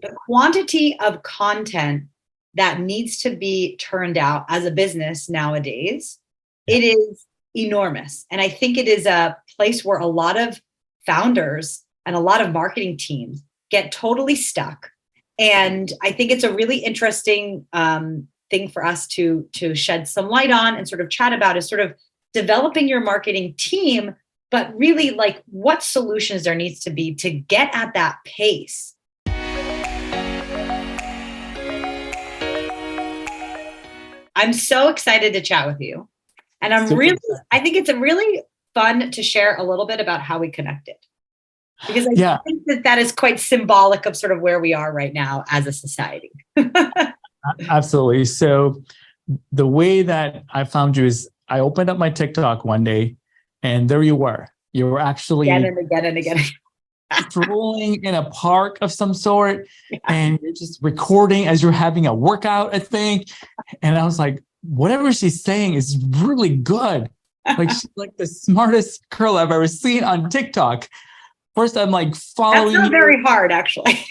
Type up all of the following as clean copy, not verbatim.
the quantity of content that needs to be turned out as a business nowadays, Yeah. it is enormous. And I think it is a place where a lot of founders and a lot of marketing teams get totally stuck. And I think it's a really interesting thing for us to shed some light on and sort of chat about is sort of developing your marketing team, but really like what solutions there needs to be to get at that pace. I'm so excited to chat with you. And I think it's a really fun to share a little bit about how we connected. Because I think that is quite symbolic of sort of where we are right now as a society. Absolutely. So the way that I found you is I opened up my TikTok one day and there you were. You were actually again. strolling in a park of some sort, and you're just recording as you're having a workout, I think. And I was like, whatever she's saying is really good. Like she's like the smartest girl I've ever seen on TikTok. First, I'm like following you. That's not very hard, actually.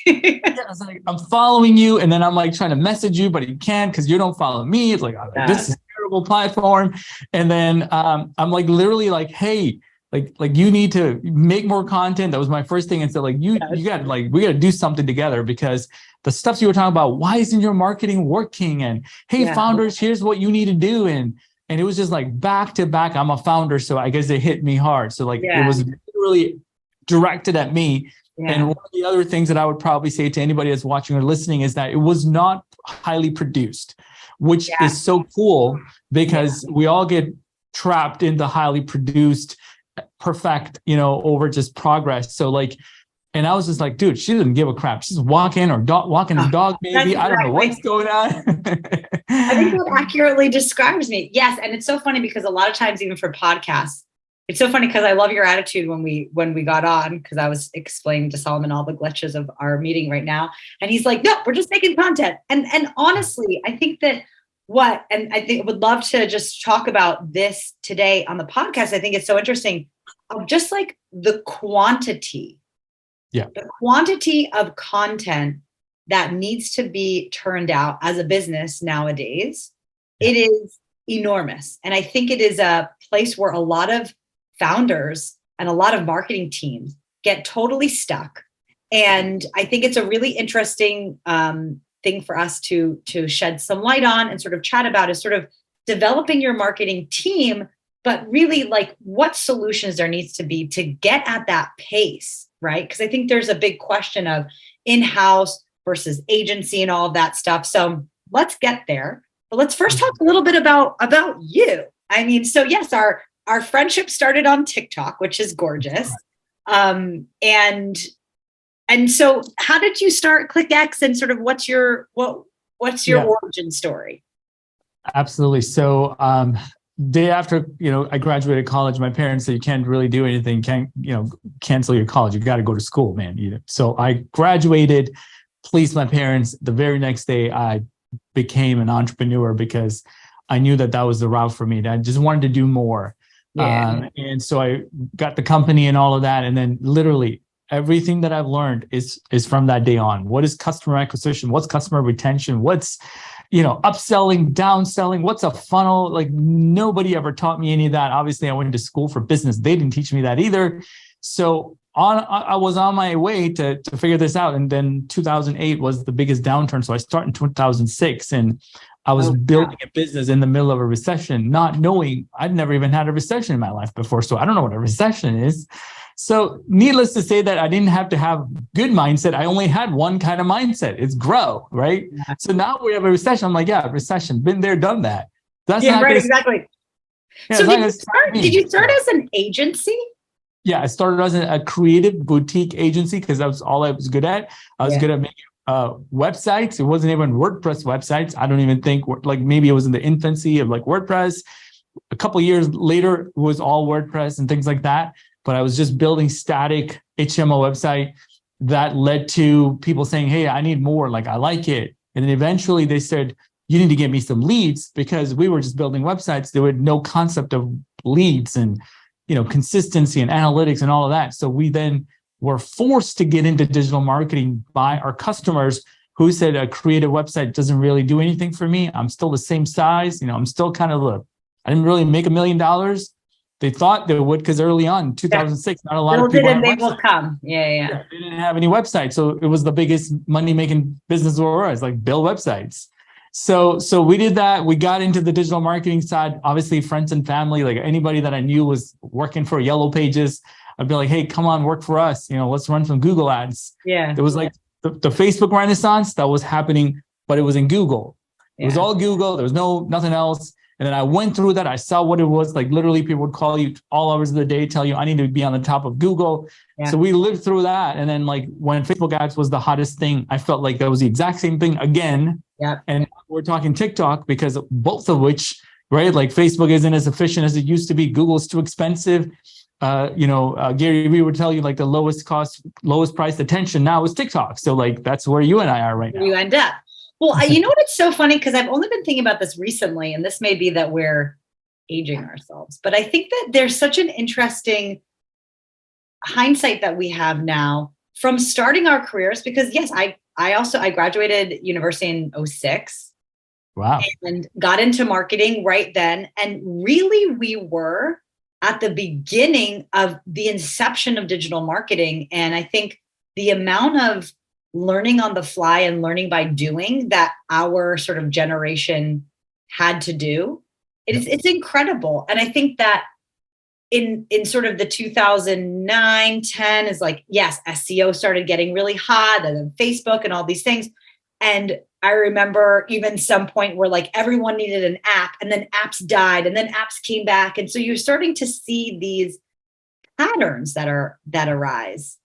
I was like, I'm following you, and then I'm like trying to message you, but you can't because you don't follow me. It's like, this is a terrible platform. And then I'm like literally like, hey, like you need to make more content. That was my first thing. And so like you got like we got to do something together because the stuff you were talking about, why isn't your marketing working? And hey, founders, here's what you need to do. And it was just like back to back. I'm a founder, so I guess it hit me hard. So like it was really directed at me. And one of the other things that I would probably say to anybody that's watching or listening is that it was not highly produced, which is so cool because we all get trapped in the highly produced perfect, over just progress. So like, and I was just like, dude, she doesn't give a crap. She's walking or walking the dog, maybe. I don't know what's going on. I think that accurately describes me. Yes. And it's so funny because a lot of times, even for podcasts, it's so funny because I love your attitude when we got on, because I was explaining to Solomon all the glitches of our meeting right now. And he's like, no, we're just making content. And honestly, I think that and I think would love to just talk about this today on the podcast. I think it's so interesting of just like the quantity of content that needs to be turned out as a business nowadays. It is enormous. And I think it is a place where a lot of founders and a lot of marketing teams get totally stuck. And I think it's a really interesting thing for us to shed some light on and sort of chat about is sort of developing your marketing team, but really like what solutions there needs to be to get at that pace, right? Because I think there's a big question of in-house versus agency and all of that stuff. So let's get there. But let's first talk a little bit about you. I mean, so yes, our friendship started on TikTok, which is gorgeous. And so how did you start ClickX, and sort of what's your origin story? Absolutely. So day after, I graduated college, my parents said, you can't really do anything. Can't, cancel your college. You got to go to school, man. So I graduated, pleased my parents. The very next day, I became an entrepreneur because I knew that was the route for me. I just wanted to do more. And so I got the company and all of that. And then literally everything that I've learned is from that day on. What is customer acquisition? What's customer retention? What's, upselling, downselling? What's a funnel? Like nobody ever taught me any of that. Obviously I went to school for business. They didn't teach me that either. So I was on my way to figure this out. And then 2008 was the biggest downturn. So I started in 2006 and I was building a business in the middle of a recession, not knowing I'd never even had a recession in my life before. So I don't know what a recession is. So needless to say that I didn't have to have good mindset. I only had one kind of mindset. It's grow, right? Yeah. So now we have a recession. I'm like, recession, been there, done that. That's not right, exactly. So did you start as an agency? Yeah, I started as a creative boutique agency because that was all I was good at. I was good at making websites. It wasn't even WordPress websites. I don't even think maybe it was in the infancy of like WordPress. A couple of years later, it was all WordPress and things like that. But I was just building static HTML website that led to people saying, hey, I need more. Like, I like it. And then eventually they said, you need to get me some leads because we were just building websites. There was no concept of leads and, consistency and analytics and all of that. So we then were forced to get into digital marketing by our customers who said a creative website doesn't really do anything for me. I'm still the same size. I'm still kind of I didn't really make $1 million. They thought they would because early on, 2006, not a lot of people had they websites. will come. Yeah. They didn't have any websites. So it was the biggest money-making business there was, like build websites. So we did that. We got into the digital marketing side. Obviously, friends and family, like anybody that I knew was working for Yellow Pages, I'd be like, hey, come on, work for us. Let's run some Google ads. Yeah. There was like the Facebook renaissance that was happening, but it was in Google. It was all Google. There was nothing else. And then I went through that. I saw what it was. Like literally people would call you all hours of the day, tell you I need to be on the top of Google. Yeah. So we lived through that. And then like when Facebook ads was the hottest thing, I felt like that was the exact same thing again. Yeah. And we're talking TikTok because both of which, right? Like Facebook isn't as efficient as it used to be. Google's too expensive. Gary Vee would tell you like the lowest price attention now is TikTok. So like that's where you and I are right now. You end up. Well, you know what? It's so funny because I've only been thinking about this recently, and this may be that we're aging ourselves, but I think that there's such an interesting hindsight that we have now from starting our careers. Because yes, I graduated university in 2006. Wow. And got into marketing right then. And really, we were at the beginning of the inception of digital marketing. And I think the amount of learning on the fly and learning by doing that our sort of generation had to do, it's incredible. And I think that in sort of the 2009, 10 is like, yes, SEO started getting really hot and then Facebook and all these things. And I remember even some point where like everyone needed an app and then apps died and then apps came back. And so you're starting to see these patterns that arise.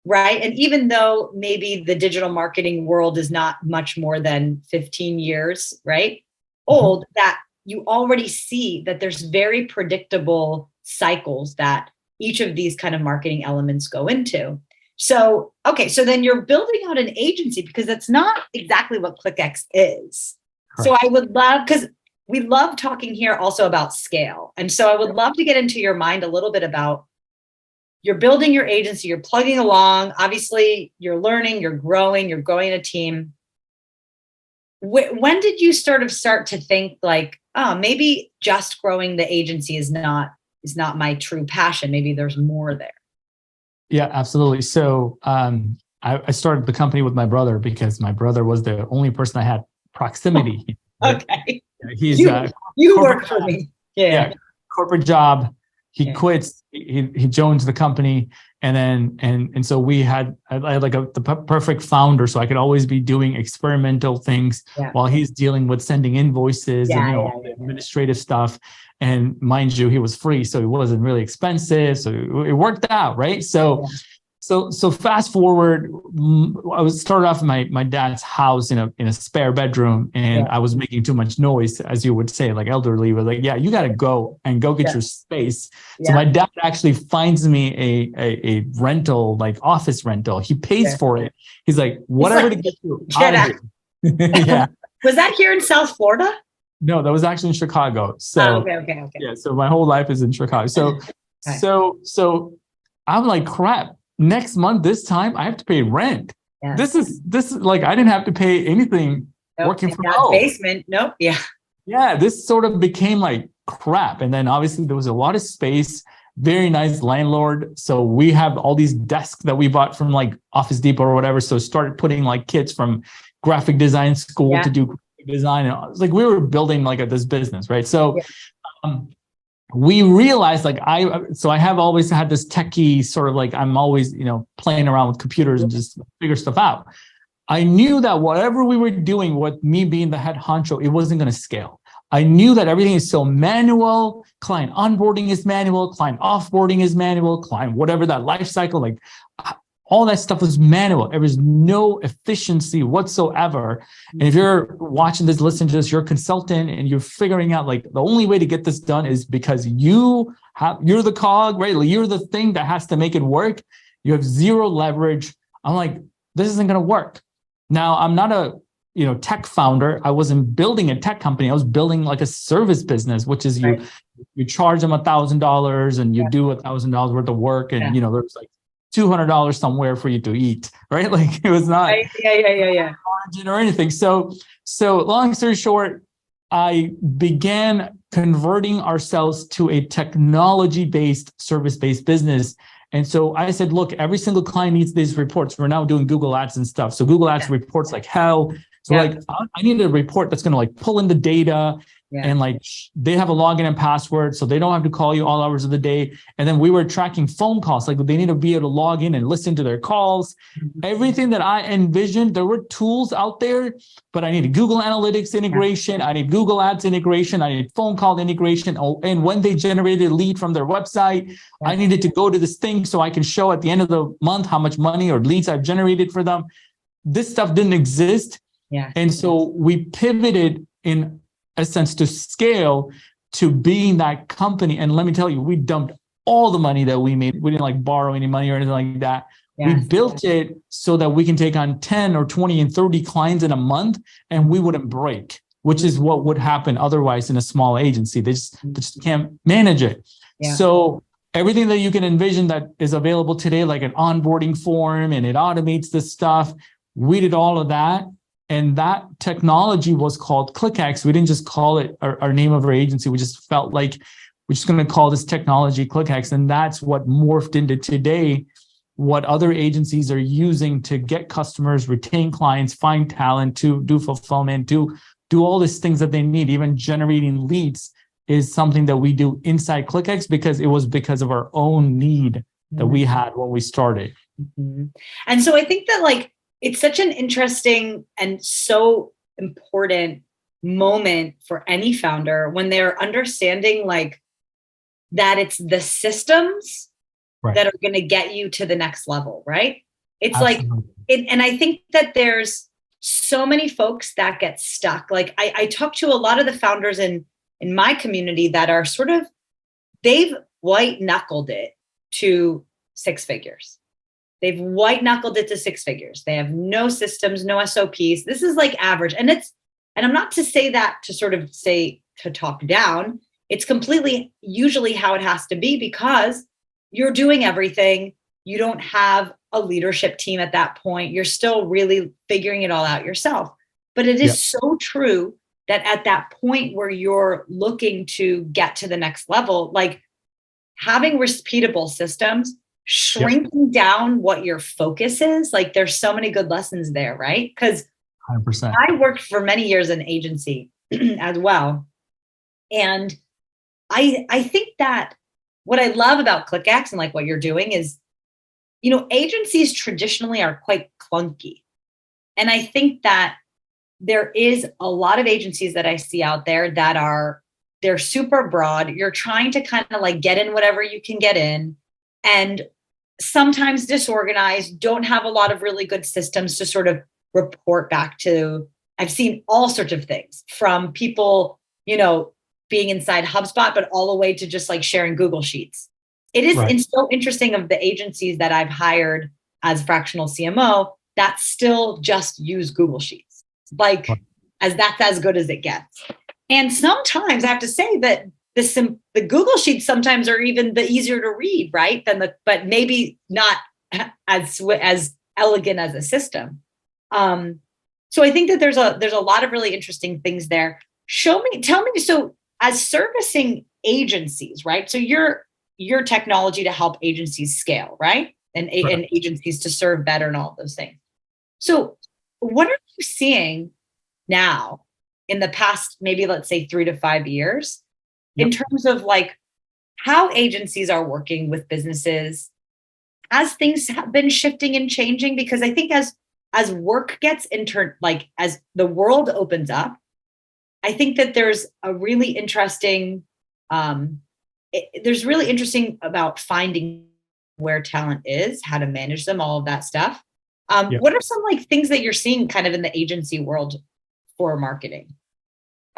Right. And even though maybe the digital marketing world is not much more than 15 years, right, old, that you already see that there's very predictable cycles that each of these kind of marketing elements go into. So, okay, so then you're building out an agency because that's not exactly what ClickX is. Correct. So I would love, because we love talking here also about scale. And so I would love to get into your mind a little bit about you're building your agency, you're plugging along. Obviously, you're learning, you're growing a team. When did you start to think like, oh, maybe just growing the agency is not my true passion. Maybe there's more there. Yeah, absolutely. So I started the company with my brother because my brother was the only person I had proximity. Okay. He's you work for me. Yeah. Corporate job. He quits. He joins the company, and then and so I had like the perfect founder, so I could always be doing experimental things while he's dealing with sending invoices and all the administrative stuff. And mind you, he was free, so it wasn't really expensive, so it worked out, right? So. So fast forward, I was started off in my dad's house in a spare bedroom, and I was making too much noise, as you would say, like elderly was like, yeah, you got to go get your space. So my dad actually finds me a rental, like office rental. He pays for it. He's like, whatever to get you out of here. Yeah. Was that here in South Florida? No, that was actually in Chicago. So okay. Yeah. So my whole life is in Chicago. So I'm like, crap. Next month, this time, I have to pay rent. Yeah. This is like I didn't have to pay anything working from home. Basement, nope. Yeah. Yeah, this sort of became like crap. And then obviously there was a lot of space, very nice landlord. So we have all these desks that we bought from like Office Depot or whatever. So started putting like kids from graphic design school to do graphic design. And it was like we were building like this business, right? So we realized like I have always had this techie sort of like I'm always, playing around with computers and just figure stuff out. I knew that whatever we were doing with me being the head honcho, it wasn't going to scale. I knew that everything is so manual, client onboarding is manual, client offboarding is manual, client, whatever that life cycle, like all that stuff was manual. There was no efficiency whatsoever. And if you're watching this, listening to this, you're a consultant and you're figuring out like the only way to get this done is because you're the cog, right? Like you're the thing that has to make it work. You have zero leverage. I'm like, this isn't going to work. Now, I'm not a tech founder. I wasn't building a tech company. I was building like a service business, which is you charge them $1,000 and you do $1,000 worth of work. And, there's like $200 somewhere for you to eat, right? Like it was not Right. Yeah. margin or anything. So long story short, I began converting ourselves to a technology-based, service-based business. And so I said, look, every single client needs these reports. We're now doing Google Ads and stuff. So Google Ads reports like hell. So like, I need a report that's going to like pull in the data and like they have a login and password. So they don't have to call you all hours of the day. And then we were tracking phone calls. Like they need to be able to log in and listen to their calls. Everything that I envisioned, there were tools out there, but I needed Google Analytics integration. I need Google Ads integration. I need phone call integration. Oh, and when they generated a lead from their website, I needed to go to this thing so I can show at the end of the month how much money or leads I've generated for them. This stuff didn't exist. And so we pivoted in a sense to scale to being that company. And let me tell you, we dumped all the money that we made. We didn't like borrow any money or anything like that. We built it so that we can take on 10 or 20 and 30 clients in a month and we wouldn't break, which is what would happen otherwise in a small agency. They just can't manage it. So everything that you can envision that is available today, like an onboarding form and it automates this stuff, we did all of that. And that technology was called ClickX. We didn't just call it our name of our agency. We just felt like we're just going to call this technology ClickX. And that's what morphed into today, what other agencies are using to get customers, retain clients, find talent, to do fulfillment, do all these things that they need. Even generating leads is something that we do inside ClickX because it was because of our own need that we had when we started. And so I think that like, it's such an interesting and so important moment for any founder when they're understanding like that it's the systems that are going to get you to the next level, right? It's Absolutely. And I think that there's so many folks that get stuck. Like I talk to a lot of the founders in my community that are sort of, they've white knuckled it to 6 figures. They've white knuckled it to 6 figures. They have no systems, no SOPs. This is like average. And I'm not to say that to sort of say to talk down. It's completely usually how it has to be because you're doing everything. You don't have a leadership team at that point. You're still really figuring it all out yourself. But it is so true that at that point where you're looking to get to the next level, like having repeatable systems, shrinking down what your focus is, like there's so many good lessons there, right? Because 100%. I worked for many years in agency as well. And I think that what I love about ClickX and like what you're doing is, you know, agencies traditionally are quite clunky. And I think that there is a lot of agencies that I see out there that they're super broad. You're trying to kind of like get in whatever you can get in. And sometimes disorganized, don't have a lot of really good systems to sort of report back to. I've seen all sorts of things from people, you know, being inside HubSpot, but all the way to just like sharing Google Sheets. It is It's so interesting of the agencies that I've hired as fractional CMO that still just use Google Sheets, like as that's as good as it gets. And sometimes I have to say that the Google Sheets sometimes are even the easier to read, right? But maybe not as elegant as a system. So I think that there's a lot of really interesting things there. Tell me. So as servicing agencies, right? So your technology to help agencies scale, right? And agencies to serve better and all those things. So what are you seeing now in the past, maybe let's say 3 to 5 years? In terms of like how agencies are working with businesses as things have been shifting and changing, because I think as work gets as the world opens up, I think that there's a really interesting, there's really interesting about finding where talent is, how to manage them, all of that stuff. What are some like things that you're seeing kind of in the agency world for marketing?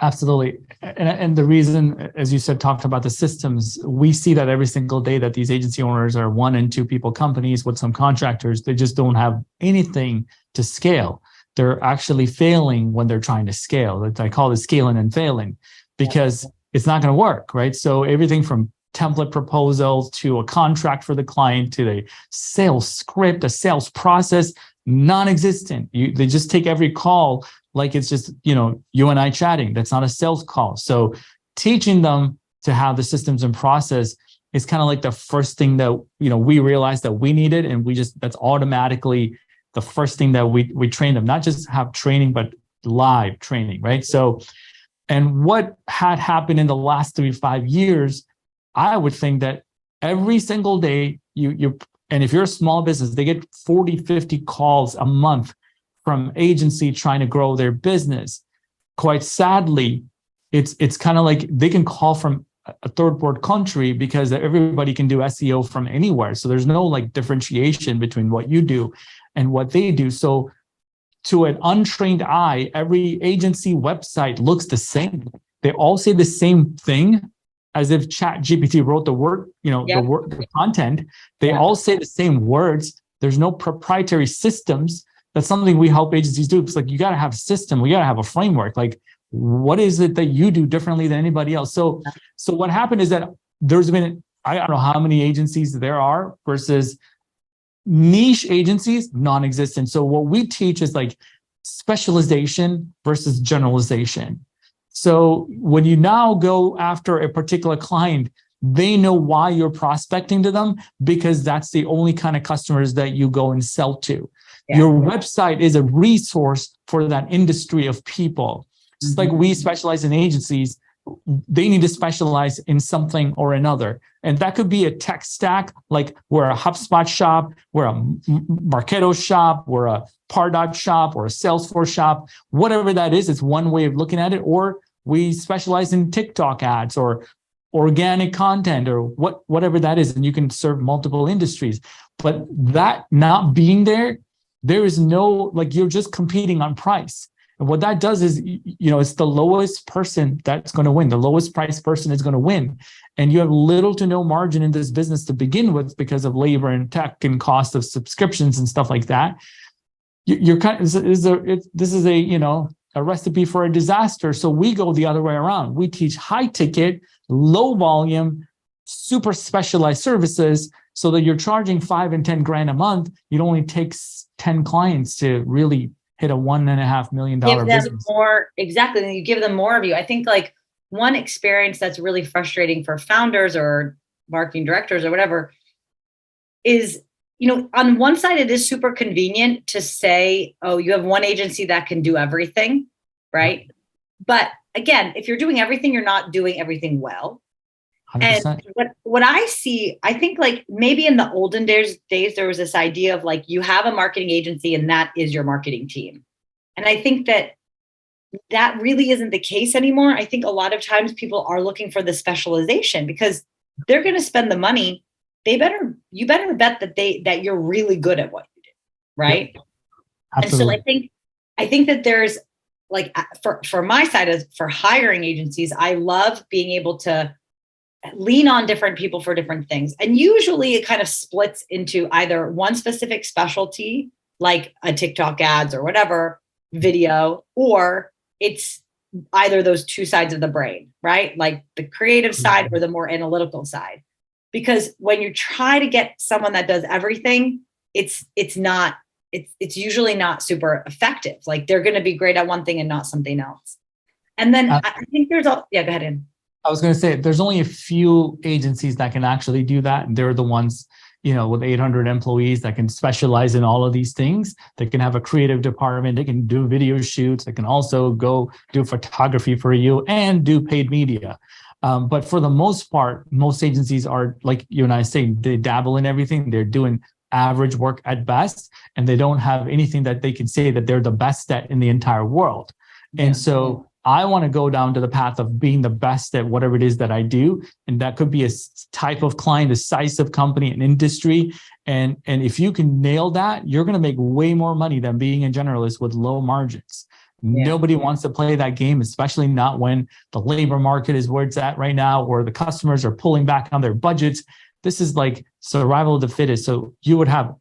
Absolutely. And the reason, as you said, talked about the systems, we see that every single day that these agency owners are 1 and 2 people companies with some contractors. They just don't have anything to scale. They're actually failing when they're trying to scale. I call it scaling and failing because it's not going to work, right? So everything from template proposal to a contract for the client to the sales script, a sales process, non-existent. They just take every call like it's just, you and I chatting. That's not a sales call. So teaching them to have the systems and process is kind of like the first thing that, we realized that we needed. And that's automatically the first thing that we train them, not just have training, but live training, right? So, and what had happened in the last 3 to 5 years, I would think that every single day and if you're a small business, they get 40, 50 calls a month from agency trying to grow their business. Quite sadly, it's kind of like they can call from a third world country because everybody can do SEO from anywhere. So there's no like differentiation between what you do and what they do. So to an untrained eye, every agency website looks the same. They all say the same thing as if ChatGPT wrote the word, the content. They all say the same words. There's no proprietary systems. That's something we help agencies do. It's like, you got to have a system. We got to have a framework. Like, what is it that you do differently than anybody else? So what happened is that there's been, I don't know how many agencies there are versus niche agencies, non-existent. So what we teach is like specialization versus generalization. So when you now go after a particular client, they know why you're prospecting to them, because that's the only kind of customers that you go and sell to. Yeah. Your website is a resource for that industry of people. Just like we specialize in agencies, they need to specialize in something or another. And that could be a tech stack, like we're a HubSpot shop, we're a Marketo shop, we're a Pardot shop, or a Salesforce shop, whatever that is, it's one way of looking at it. Or we specialize in TikTok ads or organic content or whatever that is. And you can serve multiple industries. But that not being there is no, like, you're just competing on price. And what that does is, it's the lowest person that's going to win. The lowest price person is going to win. And you have little to no margin in this business to begin with because of labor and tech and cost of subscriptions and stuff like that. You're kind of, this is a recipe for a disaster. So we go the other way around. We teach high ticket, low volume, super specialized services so that you're charging $5 and $10 grand a month. It only takes 10 clients to really hit a $1.5 million business. Exactly. And you give them more of you. I think like one experience that's really frustrating for founders or marketing directors or whatever is, on one side, it is super convenient to say, oh, you have one agency that can do everything, right? But again, if you're doing everything, you're not doing everything well. 100%. And what I see, I think like maybe in the olden days, there was this idea of like, you have a marketing agency and that is your marketing team. And I think that really isn't the case anymore. I think a lot of times people are looking for the specialization because they're going to spend the money. You better bet that you're really good at what you do. Right. Yep. Absolutely. And so I think that there's like, for my side for hiring agencies, I love being able to lean on different people for different things. And usually it kind of splits into either one specific specialty, like a TikTok ads or whatever video, or it's either those two sides of the brain, right? Like the creative side or the more analytical side. Because when you try to get someone that does everything, it's usually not super effective. Like they're going to be great at one thing and not something else. And then I think go ahead, Ian. I was going to say, there's only a few agencies that can actually do that. And they're the ones, with 800 employees that can specialize in all of these things. They can have a creative department. They can do video shoots. They can also go do photography for you and do paid media. But for the most part, most agencies are, like you and I saying, they dabble in everything. They're doing average work at best, and they don't have anything that they can say that they're the best at in the entire world. Yeah. And so I want to go down to the path of being the best at whatever it is that I do. And that could be a type of client, a size of company, an industry. And if you can nail that, you're going to make way more money than being a generalist with low margins. Yeah. Nobody wants to play that game, especially not when the labor market is where it's at right now, or the customers are pulling back on their budgets. This is like survival of the fittest. So you would have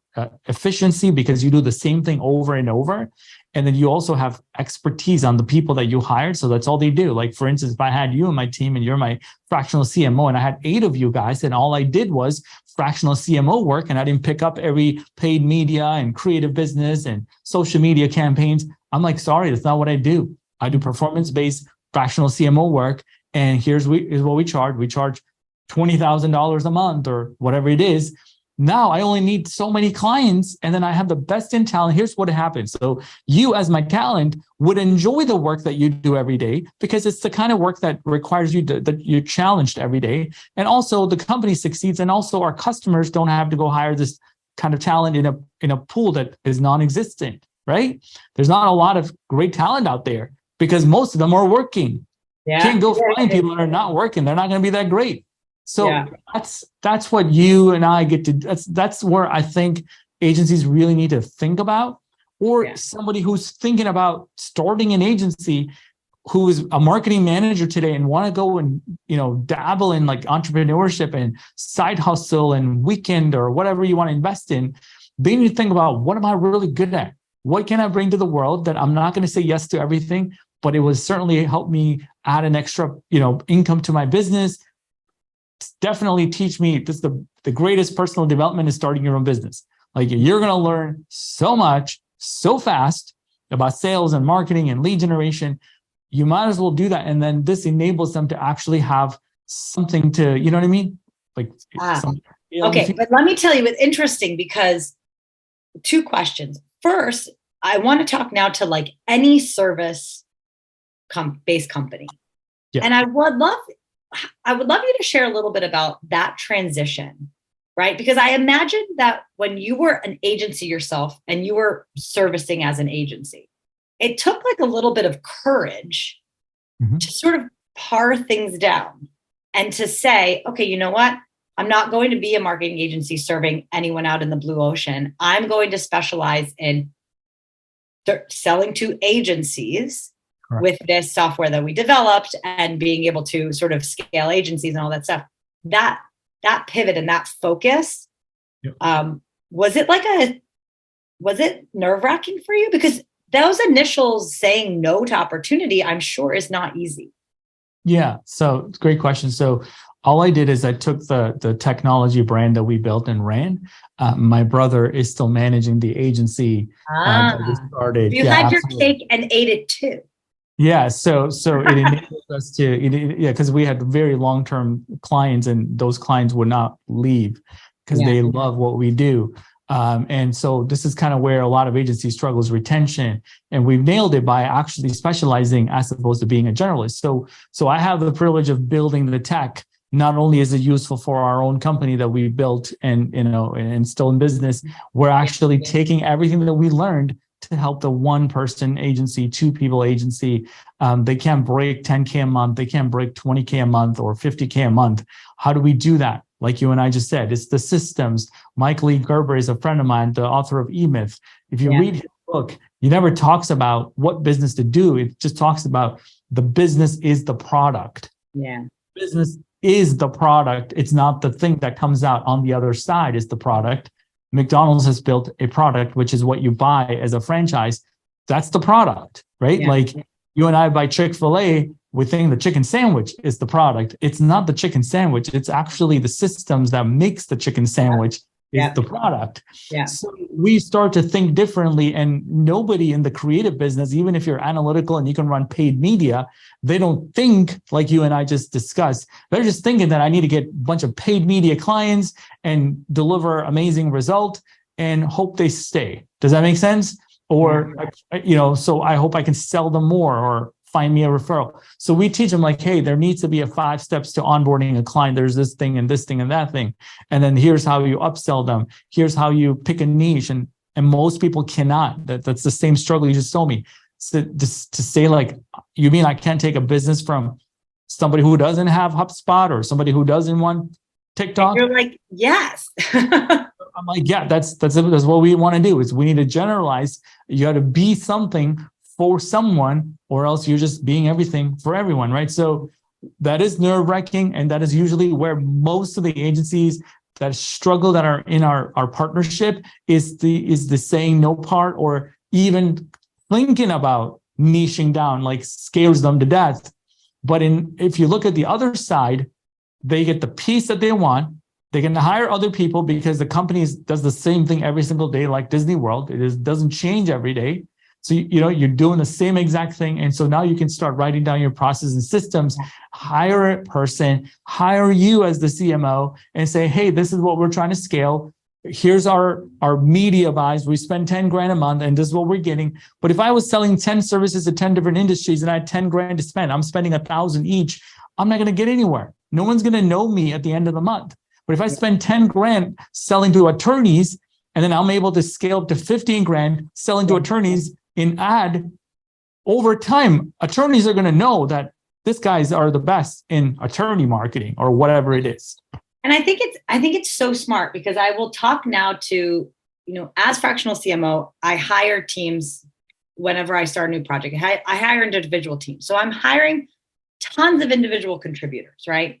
efficiency because you do the same thing over and over. And then you also have expertise on the people that you hired. So that's all they do. Like, for instance, if I had you in my team and you're my fractional CMO and I had 8 of you guys, and all I did was fractional CMO work, and I didn't pick up every paid media and creative business and social media campaigns, I'm like, sorry, that's not what I do. I do performance-based fractional CMO work. And here's what we charge. We charge $20,000 a month or whatever it is. Now I only need so many clients, and then I have the best in talent. Here's what happens. So you, as my talent, would enjoy the work that you do every day, because it's the kind of work that requires you that you're challenged every day. And also the company succeeds, and also our customers don't have to go hire this kind of talent in a pool that is non-existent, right? There's not a lot of great talent out there because most of them are working. You can't go find people that are not working. They're not going to be that great. So that's what you and I get to, that's where I think agencies really need to think about, or somebody who's thinking about starting an agency, who is a marketing manager today and want to go and, dabble in like entrepreneurship and side hustle and weekend or whatever you want to invest in. They need to think about, what am I really good at? What can I bring to the world that I'm not going to say yes to everything, but it will certainly help me add an extra, income to my business. Definitely teach me. This is the greatest personal development is starting your own business. Like, you're going to learn so much so fast about sales and marketing and lead generation. You might as well do that. And then this enables them to actually have something to, you know what I mean? Like, okay. But let me tell you, it's interesting because 2 questions. First, I want to talk now to like any service based company. Yeah. And I would love you to share a little bit about that transition, right? Because I imagine that when you were an agency yourself and you were servicing as an agency, it took like a little bit of courage to sort of par things down and to say, okay, you know what? I'm not going to be a marketing agency serving anyone out in the blue ocean. I'm going to specialize in selling to agencies with this software that we developed and being able to sort of scale agencies and all that stuff. That pivot and that focus, was it nerve-wracking for you? Because those initials saying no to opportunity, I'm sure, is not easy. Yeah. So great question. So all I did is I took the technology brand that we built and ran. My brother is still managing the agency that we started. You had your cake and ate it too. Yeah, so it enables us to, because we had very long-term clients, and those clients would not leave because they love what we do. And so this is kind of where a lot of agencies struggles, retention, and we've nailed it by actually specializing as opposed to being a generalist. So I have the privilege of building the tech. Not only is it useful for our own company that we built and still in business, we're actually taking everything that we learned to help the 1-person agency, 2-people agency. They can't break 10K a month. They can't break 20K a month or 50K a month. How do we do that? Like you and I just said, it's the systems. Mike Lee Gerber is a friend of mine, the author of E-Myth. If you read his book, he never talks about what business to do. It just talks about the business is the product. Yeah. Business is the product. It's not the thing that comes out on the other side is the product. McDonald's has built a product, which is what you buy as a franchise. That's the product, right? Yeah. Like you and I buy Chick-fil-A, we think the chicken sandwich is the product. It's not the chicken sandwich. It's actually the systems that makes the chicken sandwich is the product. Yeah. So we start to think differently, and nobody in the creative business, even if you're analytical and you can run paid media, they don't think like you and I just discussed. They're just thinking that I need to get a bunch of paid media clients and deliver amazing result and hope they stay. Does that make sense? Or, so I hope I can sell them more or find me a referral. So we teach them like, hey, there needs to be a 5 steps to onboarding a client. There's this thing and this thing and that thing. And then here's how you upsell them. Here's how you pick a niche. And most people cannot. That's the same struggle you just told me. So just to say like, you mean I can't take a business from somebody who doesn't have HubSpot or somebody who doesn't want TikTok? And you're like, yes. I'm like, yeah, that's what we want to do is we need to generalize. You got to be something for someone, or else you're just being everything for everyone, right? So that is nerve-wracking, and that is usually where most of the agencies that struggle that are in our partnership is the saying no part, or even thinking about niching down, like scares them to death. But if you look at the other side, they get the piece that they want. They can hire other people because the company does the same thing every single day, like Disney World. Doesn't change every day. So, you're doing the same exact thing. And so now you can start writing down your process and systems, hire a person, hire you as the CMO and say, hey, this is what we're trying to scale. Here's our media buys. We spend 10 grand a month and this is what we're getting. But if I was selling 10 services to 10 different industries and I had 10 grand to spend, I'm spending 1,000 each. I'm not going to get anywhere. No one's going to know me at the end of the month. But if I spend 10 grand selling to attorneys, and then I'm able to scale up to 15 grand selling to attorneys in ad, over time, attorneys are going to know that these guys are the best in attorney marketing or whatever it is. And I think it's so smart because I will talk now to, as fractional CMO, I hire teams whenever I start a new project. I hire individual teams. So I'm hiring tons of individual contributors, right?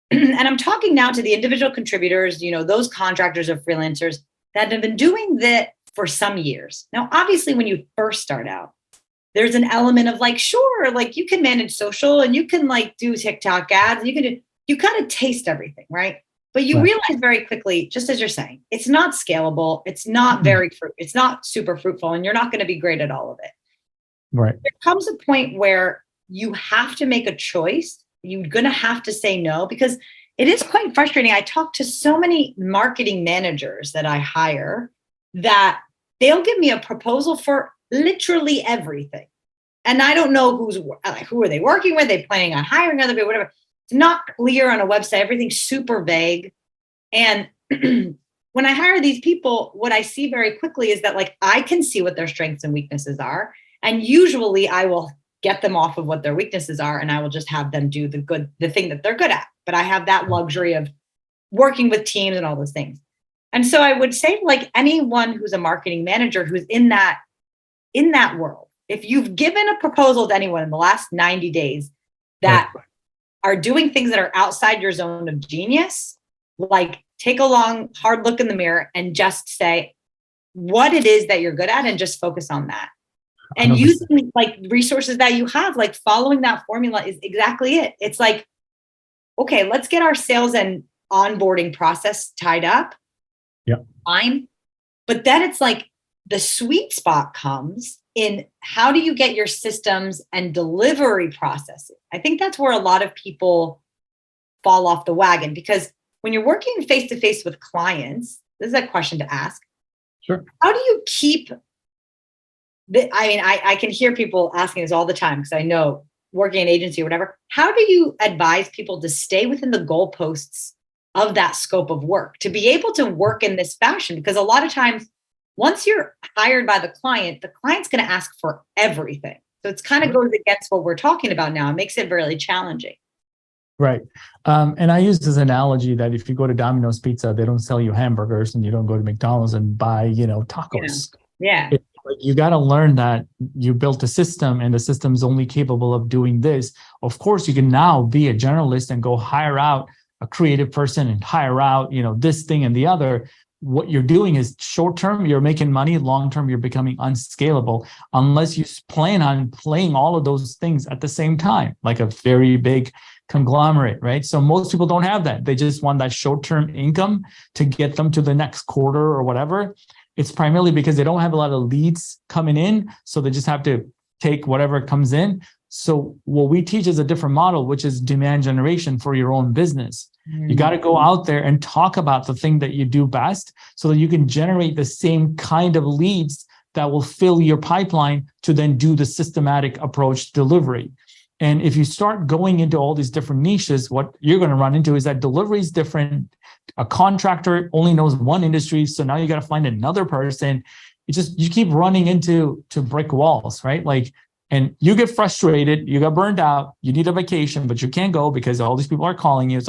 And I'm talking now to the individual contributors, those contractors or freelancers that have been doing that for some years. Now, obviously, when you first start out, there's an element of like, sure, like you can manage social and you can like do TikTok ads. And you kind of taste everything, right? But you realize very quickly, just as you're saying, it's not scalable. It's not it's not super fruitful, and you're not going to be great at all of it. Right. There comes a point where you have to make a choice. You're going to have to say no, because it is quite frustrating. I talk to so many marketing managers that I hire that they'll give me a proposal for literally everything. And I don't know who are they working with? They planning on hiring other people, whatever. It's not clear on a website. Everything's super vague. And when I hire these people, what I see very quickly is that like I can see what their strengths and weaknesses are. And usually I will get them off of what their weaknesses are, and I will just have them do the thing that they're good at. But I have that luxury of working with teams and all those things. And so I would say, like anyone who's a marketing manager who's in that world, if you've given a proposal to anyone in the last 90 days that are doing things that are outside your zone of genius, like take a long, hard look in the mirror and just say what it is that you're good at and just focus on that. And 100%. using like resources that you have, like following that formula is exactly it. It's like, okay, let's get our sales and onboarding process tied up. Yep. Fine. But then it's like the sweet spot comes in how do you get your systems and delivery processes? I think that's where a lot of people fall off the wagon, because when you're working face-to-face with clients, this is a question to ask. Sure. How do you keep I can hear people asking this all the time because I know working in agency or whatever. How do you advise people to stay within the goalposts of that scope of work to be able to work in this fashion? Because a lot of times, once you're hired by the client's going to ask for everything. So it's kind of goes against what we're talking about now. It makes it really challenging. Right. And I use this analogy that if you go to Domino's Pizza, they don't sell you hamburgers, and you don't go to McDonald's and buy, tacos. Yeah. You got to learn that you built a system and the system's only capable of doing this. Of course, you can now be a generalist and go hire out a creative person and hire out, this thing and the other. What you're doing is short term, you're making money. Long term, you're becoming unscalable unless you plan on playing all of those things at the same time, like a very big conglomerate, right? So most people don't have that. They just want that short term income to get them to the next quarter or whatever. It's primarily because they don't have a lot of leads coming in. So they just have to take whatever comes in. So what we teach is a different model, which is demand generation for your own business. You got to go out there and talk about the thing that you do best so that you can generate the same kind of leads that will fill your pipeline to then do the systematic approach delivery. And if you start going into all these different niches, what you're going to run into is that delivery is different. A contractor only knows one industry, so now you got to find another person. You keep running into brick walls, right? And you get frustrated, you got burned out, you need a vacation, but you can't go because all these people are calling you.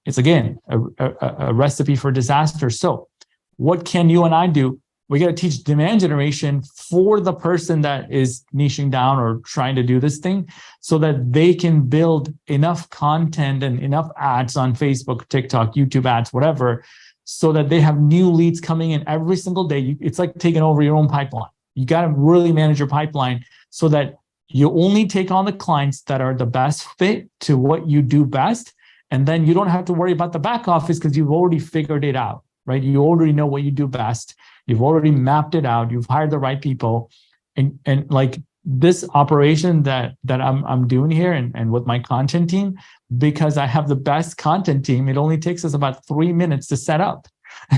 It's again a recipe for disaster. So what can you and I do? We got to teach demand generation for the person that is niching down or trying to do this thing so that they can build enough content and enough ads on Facebook, TikTok, YouTube ads, whatever, so that they have new leads coming in every single day. It's like taking over your own pipeline. You got to really manage your pipeline so that you only take on the clients that are the best fit to what you do best. And then you don't have to worry about the back office because you've already figured it out, right? You already know what you do best. You've already mapped it out. You've hired the right people. And like this operation that I'm doing here and with my content team, because I have the best content team, it only takes us about 3 minutes to set up.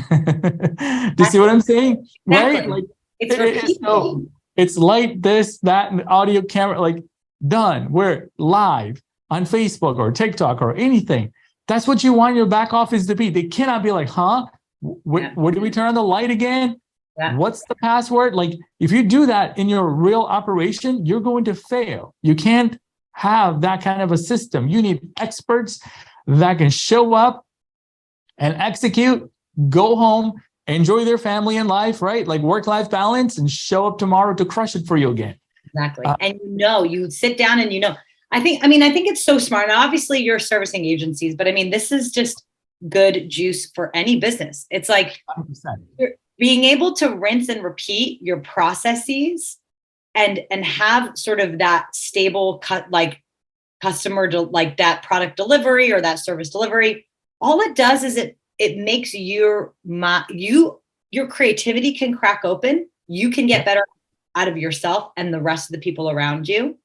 Do you see what I'm saying? Exactly. Right? Like it's repeatable. it's light, this, that, and audio, camera, like done. We're live on Facebook or TikTok or anything. That's what you want your back office to be. They cannot be like, huh? Where do we turn on the light again? Yeah. What's the password? Like, if you do that in your real operation, you're going to fail. You can't have that kind of a system. You need experts that can show up and execute, go home, enjoy their family and life, right? Like work-life balance, and show up tomorrow to crush it for you again. Exactly. And you sit down and I think it's so smart. And obviously you're servicing agencies, but I mean, this is just good juice for any business. It's like 100%. Being able to rinse and repeat your processes and have sort of that stable customer like that product delivery or that service delivery. All it does is it makes your creativity can crack open. You can get better out of yourself and the rest of the people around you.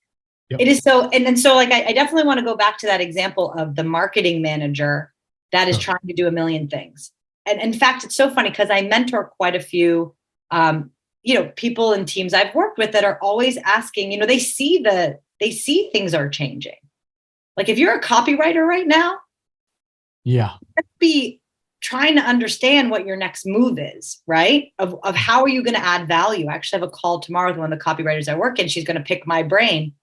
Yep. It is so, and so like, I definitely want to go back to that example of the marketing manager that is trying to do a million things. And in fact, it's so funny because I mentor quite a few, people and teams I've worked with that are always asking, they see things are changing. Like if you're a copywriter right now, be trying to understand what your next move is, right? Of how are you going to add value? I actually have a call tomorrow with one of the copywriters I work in. She's going to pick my brain.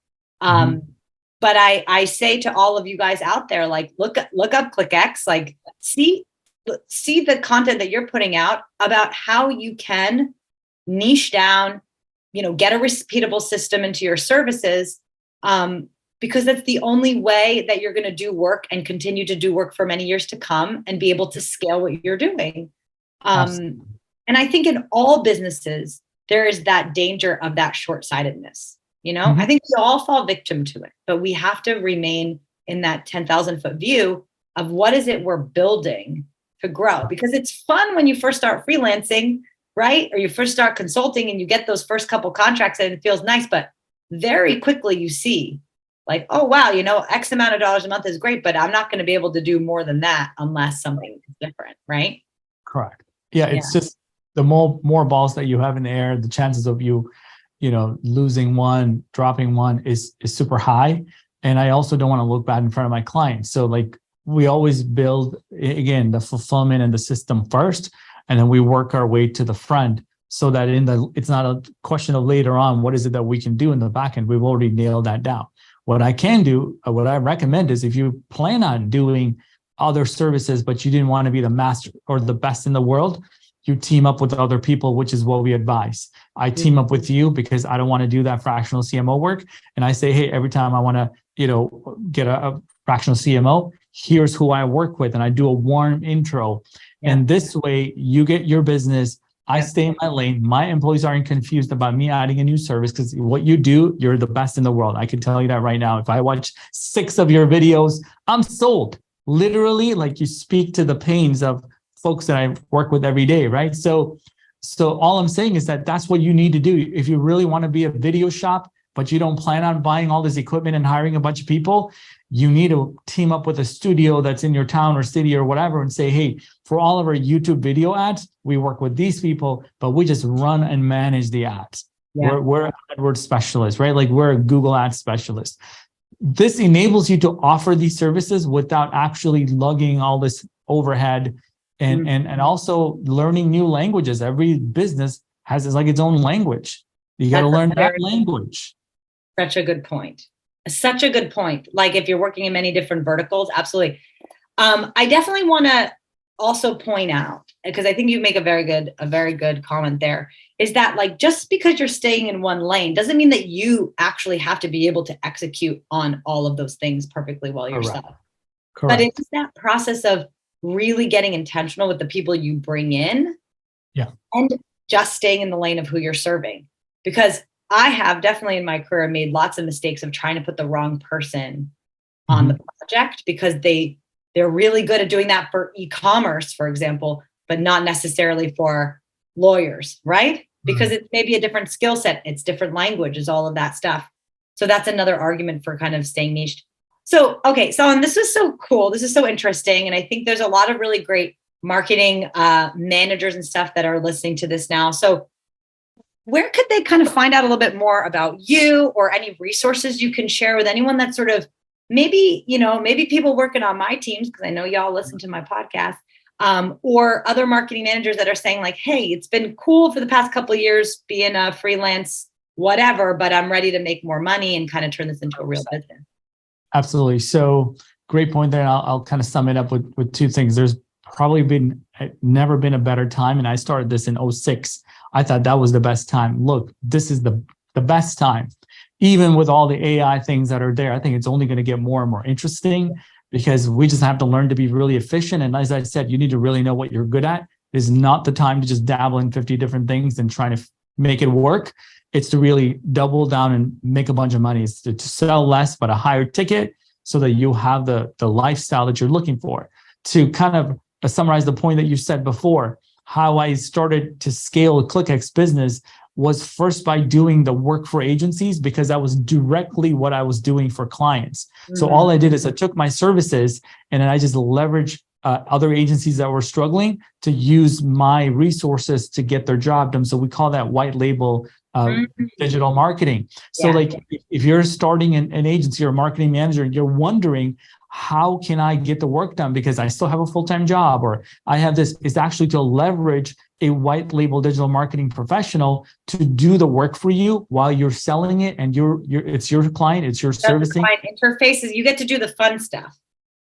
But I say to all of you guys out there, like, look up ClickX, like see the content that you're putting out about how you can niche down, get a repeatable system into your services. Because that's the only way that you're going to do work and continue to do work for many years to come and be able to scale what you're doing. And I think in all businesses, there is that danger of that short-sightedness. I think we all fall victim to it, but we have to remain in that 10,000 foot view of what is it we're building to grow, because it's fun when you first start freelancing, right? Or you first start consulting and you get those first couple contracts and it feels nice, but very quickly you see like, oh, wow, X amount of dollars a month is great, but I'm not going to be able to do more than that unless something is different, right? Correct. Yeah, it's just the more balls that you have in the air, the chances of you losing one, dropping one is super high. And I also don't want to look bad in front of my clients. So like we always build, again, the fulfillment and the system first, and then we work our way to the front so that it's not a question of later on, what is it that we can do in the back end? We've already nailed that down. What I can do, what I recommend is if you plan on doing other services, but you didn't want to be the master or the best in the world, you team up with other people, which is what we advise. I team up with you because I don't want to do that fractional CMO work. And I say, hey, every time I want to, get a fractional CMO, here's who I work with. And I do a warm intro. And this way you get your business. I stay in my lane. My employees aren't confused about me adding a new service because what you do, you're the best in the world. I can tell you that right now. If I watch 6 of your videos, I'm sold. Literally, like you speak to the pains of folks that I work with every day, right? So all I'm saying is that that's what you need to do. If you really want to be a video shop, but you don't plan on buying all this equipment and hiring a bunch of people, you need to team up with a studio that's in your town or city or whatever and say, hey, for all of our YouTube video ads, we work with these people, but we just run and manage the ads. Yeah. We're AdWords specialists, right? Like we're a Google Ads specialist. This enables you to offer these services without actually lugging all this overhead and also learning new languages. Every business has its own language. You got to learn that language. Such a good point. Such a good point. Like if you're working in many different verticals, absolutely. I definitely want to also point out, because I think you make a very good comment there, is that like just because you're staying in one lane doesn't mean that you actually have to be able to execute on all of those things perfectly well yourself. Correct. But it's that process of really getting intentional with the people you bring in, and just staying in the lane of who you're serving. because I have definitely in my career made lots of mistakes of trying to put the wrong person on the project, because they're really good at doing that for e-commerce, for example, but not necessarily for lawyers, right? Because it's maybe a different skill set, it's different languages, all of that stuff. So that's another argument for kind of staying niche. So, okay, so this is so cool. This is so interesting. And I think there's a lot of really great marketing managers and stuff that are listening to this now. So where could they kind of find out a little bit more about you, or any resources you can share with anyone that's sort of maybe people working on my teams, because I know y'all listen to my podcast, or other marketing managers that are saying like, hey, it's been cool for the past couple of years being a freelance whatever, but I'm ready to make more money and kind of turn this into a real business. Absolutely. So great point there. And I'll kind of sum it up with two things. There's probably never been a better time. And I started this in 2006. I thought that was the best time. Look, this is the best time. Even with all the AI things that are there, I think it's only going to get more and more interesting, because we just have to learn to be really efficient. And as I said, you need to really know what you're good at. It is not the time to just dabble in 50 different things and trying to make it work. It's to really double down and make a bunch of money. It's to sell less, but a higher ticket, so that you have the lifestyle that you're looking for. To kind of summarize the point that you said before, how I started to scale a ClickX business was first by doing the work for agencies, because that was directly what I was doing for clients. Mm-hmm. So all I did is I took my services and then I just leveraged other agencies that were struggling to use my resources to get their job done. So we call that white label digital marketing. So like if you're starting an agency or a marketing manager and you're wondering, how can I get the work done because I still have a full-time job, or I have this, is actually to leverage a white label digital marketing professional to do the work for you while you're selling it, and it's your client, it's your servicing. The client interfaces, you get to do the fun stuff.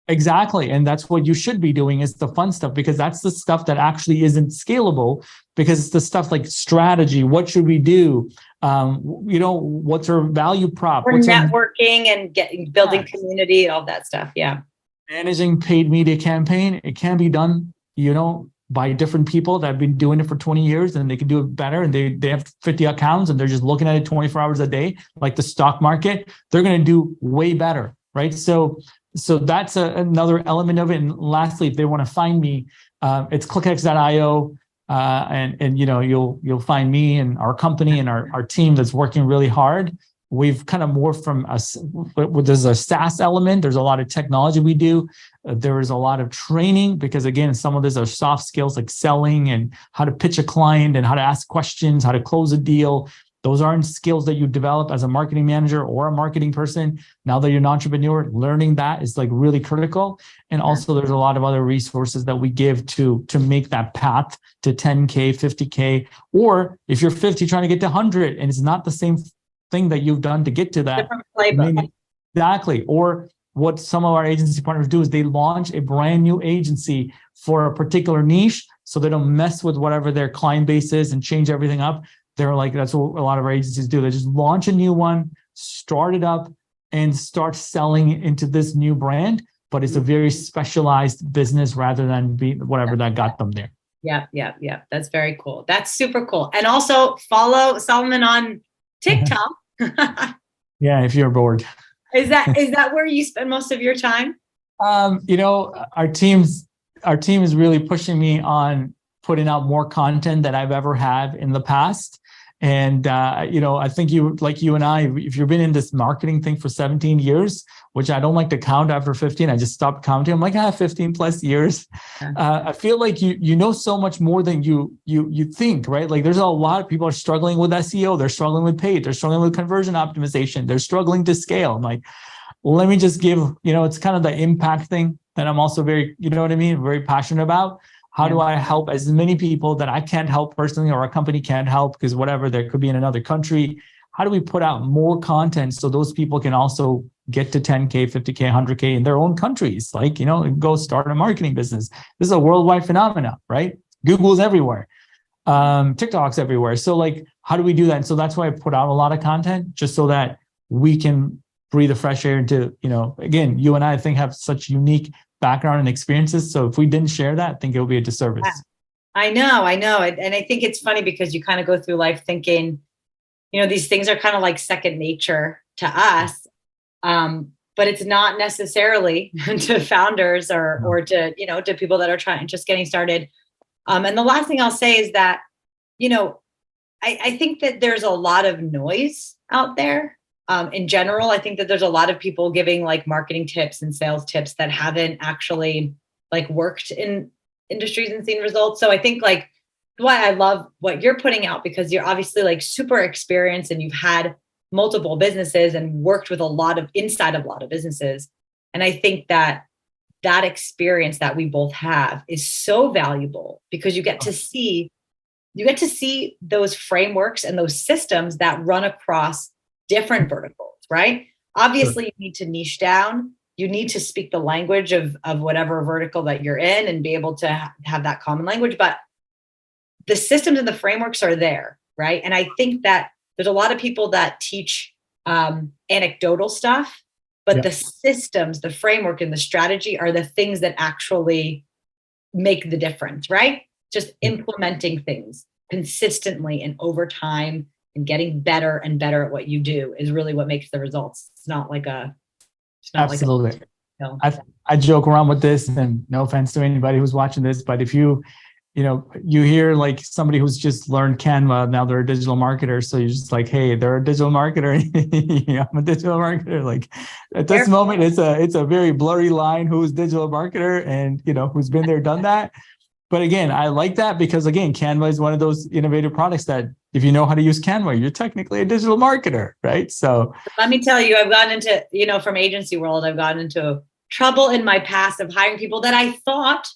Exactly. And that's what you should be doing, is the fun stuff, because that's the stuff that actually isn't scalable, because it's the stuff like strategy. What should we do? What's our value prop? We're networking and building community, all that stuff. Yeah. Managing paid media campaign. It can be done, by different people that have been doing it for 20 years, and they can do it better. And they have 50 accounts and they're just looking at it 24 hours a day, like the stock market. They're going to do way better. Right. So that's another element of it. And lastly, if they want to find me, it's clickx.io. And you'll find me and our company and our team that's working really hard. We've kind of morphed from there's a SaaS element. There's a lot of technology we do. There is a lot of training, because again, some of these are soft skills like selling and how to pitch a client and how to ask questions, how to close a deal. Those aren't skills that you develop as a marketing manager or a marketing person. Now that you're an entrepreneur, learning that is like really critical. And also there's a lot of other resources that we give to make that path to 10K, 50K, or if you're 50 trying to get to 100 and it's not the same thing that you've done to get to that. Different playbook. Exactly. Or what some of our agency partners do is they launch a brand new agency for a particular niche, so they don't mess with whatever their client base is and change everything up. They're like, that's what a lot of our agencies do. They just launch a new one, start it up, and start selling into this new brand. But it's a very specialized business rather than whatever that got them there. Yeah. That's very cool. That's super cool. And also follow Solomon on TikTok. Yeah, if you're bored. Is that where you spend most of your time? Our team is really pushing me on putting out more content than I've ever had in the past. And, I think you and I, if you've been in this marketing thing for 17 years, which I don't like to count after 15, I just stopped counting. I'm like, 15 plus years. I feel like you know so much more than you think, right? Like there's a lot of people are struggling with SEO. They're struggling with paid. They're struggling with conversion optimization. They're struggling to scale. I'm like, let me just give, it's kind of the impact thing that I'm also very, very passionate about. How do I help as many people that I can't help personally, or a company can't help because whatever, there could be in another country? How do we put out more content so those people can also get to 10K, 50K, 100K in their own countries? Like, go start a marketing business. This is a worldwide phenomenon, right? Google's everywhere. TikTok's everywhere. So like, how do we do that? And so that's why I put out a lot of content, just so that we can breathe the fresh air into, again, you and I think have such unique background and experiences. So if we didn't share that, I think it would be a disservice. I know. And I think it's funny because you kind of go through life thinking, these things are kind of like second nature to us. But it's not necessarily to founders or to, to people that are just getting started. And the last thing I'll say is that, I think that there's a lot of noise out there. In general, I think that there's a lot of people giving like marketing tips and sales tips that haven't actually like worked in industries and seen results. So I think like why I love what you're putting out, because you're obviously like super experienced and you've had multiple businesses and worked with inside of a lot of businesses. And I think that experience that we both have is so valuable because you get to see those frameworks and those systems that run across different verticals, right? Obviously, you need to niche down. You need to speak the language of whatever vertical that you're in and be able to have that common language. But the systems and the frameworks are there, right? And I think that there's a lot of people that teach anecdotal stuff, but the systems, the framework, and the strategy are the things that actually make the difference, right? Just implementing things consistently and over time and getting better and better at what you do is really what makes the results. It's not like absolutely. I joke around with this, and no offense to anybody who's watching this, but if you hear like somebody who's just learned Canva, now they're a digital marketer. So you're just like, hey, they're a digital marketer. I'm a digital marketer. Like at this moment, it's a very blurry line who's digital marketer and, who's been there, done that. But again, I like that because again, Canva is one of those innovative products that if you know how to use Canva, you're technically a digital marketer, right? So let me tell you, I've gotten into, from agency world, I've gotten into trouble in my past of hiring people that I thought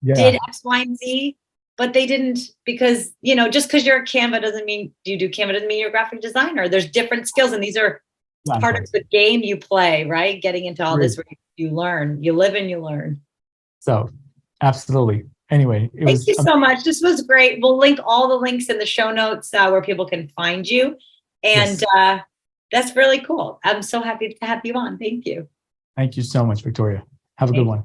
did X, Y, and Z, but they didn't, because, just because you're a Canva doesn't mean you're a graphic designer. There's different skills. And these are part of the game you play, right? Getting into all this, where you learn, you live and you learn. So absolutely. Anyway, thank you so much. This was great. We'll link all the links in the show notes where people can find you. And that's really cool. I'm so happy to have you on. Thank you. Thank you so much, Victoria. Have a good one.